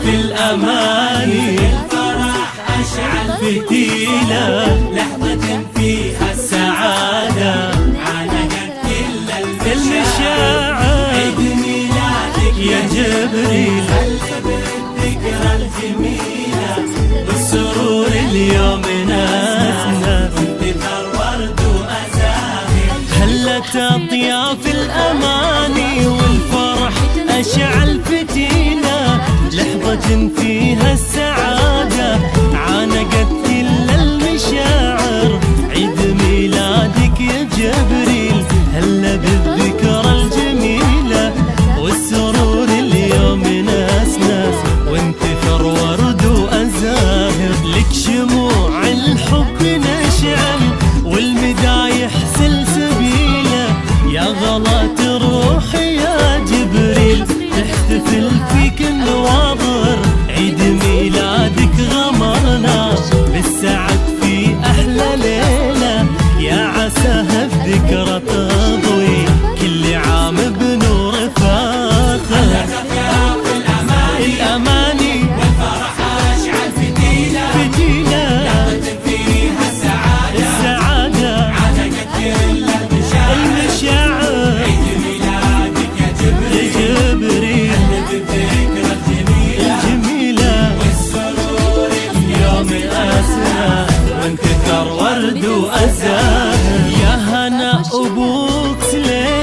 في الأماني الفرح أشعل فتيلة، لحظة فيها السعادة عانقت كل المشاعر. عيد ميلادك يا جبريل بالذكرى الجميلة، والسرور اليوم ناسنا وانتثر ورد وأزاهر. هلت أطياف الأماني والفرح أشعل فتيلة، لحظة فيها السعادة عانقت كل المشاعر. عيد ميلادك يا جبريل هلا بالذكرى الجميلة، والسرور اليوم ناس ناس وانتثر ورد وأزاهر. لك شموع الحب نشعل والمدايح سلسبيلة، يا غلات روحي يا جبريل تحتفل فيك النواظر. عيد ميلادك غمرنا بالسعد في أحلى ليلة، يا عساها الذكرى تضوي كل عام بنور فاخر. الأماني والفرح أشعل فتيلة، لحظة فيها السعادة عانقت كل المشاعر. عيد ميلادك يا جبريل بالذكرى الجميلة، والسرور اليوم أسرى وانتثر ورد وأزهار.